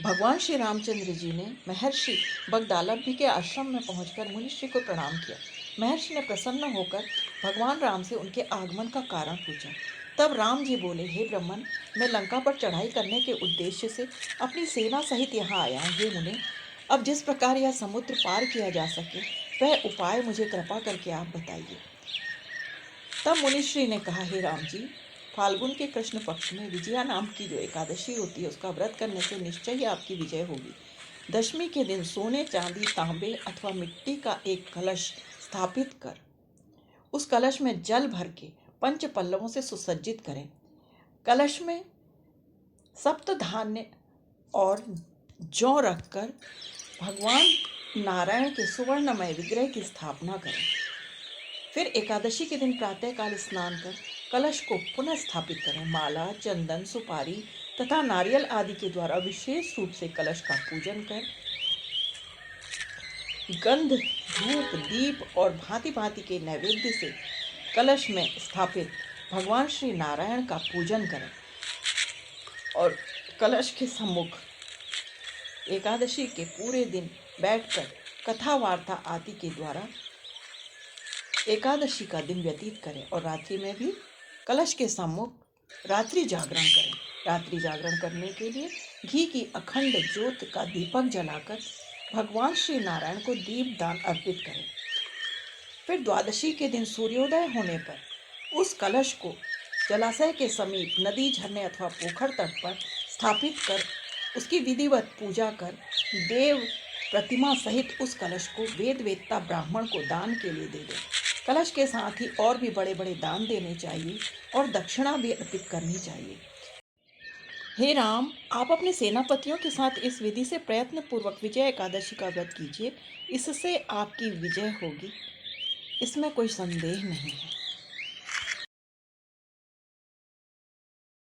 भगवान श्री रामचंद्र जी ने महर्षि बगदालभ्य के आश्रम में पहुंचकर मुनिश्री को प्रणाम किया। महर्षि ने प्रसन्न होकर भगवान राम से उनके आगमन का कारण पूछा। तब राम जी बोले, हे ब्रह्मन, मैं लंका पर चढ़ाई करने के उद्देश्य से अपनी सेना सहित यहाँ आया हूँ। हे मुने, अब जिस प्रकार यह समुद्र पार किया जा सके वह उपाय मुझे कृपा करके आप बताइए। तब मुनिश्री ने कहा, हे राम जी, फाल्गुन के कृष्ण पक्ष में विजया नाम की जो एकादशी होती है उसका व्रत करने से निश्चय ही आपकी विजय होगी। दशमी के दिन सोने, चांदी, तांबे अथवा मिट्टी का एक कलश स्थापित कर उस कलश में जल भर के पंच पल्लवों से सुसज्जित करें। कलश में सप्त धान्य और जौ रखकर भगवान नारायण के सुवर्णमय विग्रह की स्थापना करें। फिर एकादशी के दिन प्रातःकाल स्नान कर कलश को पुनः स्थापित करें। माला, चंदन, सुपारी तथा नारियल आदि के द्वारा विशेष रूप से कलश का पूजन कर गंध, धूप, दीप और भांति भांति के नैवेद्य से कलश में स्थापित भगवान श्री नारायण का पूजन करें और कलश के सम्मुख एकादशी के पूरे दिन बैठकर कथा वार्ता आदि के द्वारा एकादशी का दिन व्यतीत करें और रात्रि में भी कलश के सम्मुख रात्रि जागरण करें। रात्रि जागरण करने के लिए घी की अखंड ज्योत का दीपक जलाकर भगवान श्री नारायण को दीप दान अर्पित करें। फिर द्वादशी के दिन सूर्योदय होने पर उस कलश को जलाशय के समीप नदी, झरने अथवा पोखर तट पर स्थापित कर उसकी विधिवत पूजा कर देव प्रतिमा सहित उस कलश को वेद वेत्ता ब्राह्मण को दान के लिए दे दें। कलश के साथ ही और भी बड़े बड़े दान देने चाहिए और दक्षिणा भी अर्पित करनी चाहिए। हे राम, आप अपने सेनापतियों के साथ इस विधि से प्रयत्न पूर्वक विजय एकादशी का व्रत कीजिए। इससे आपकी विजय होगी, इसमें कोई संदेह नहीं है।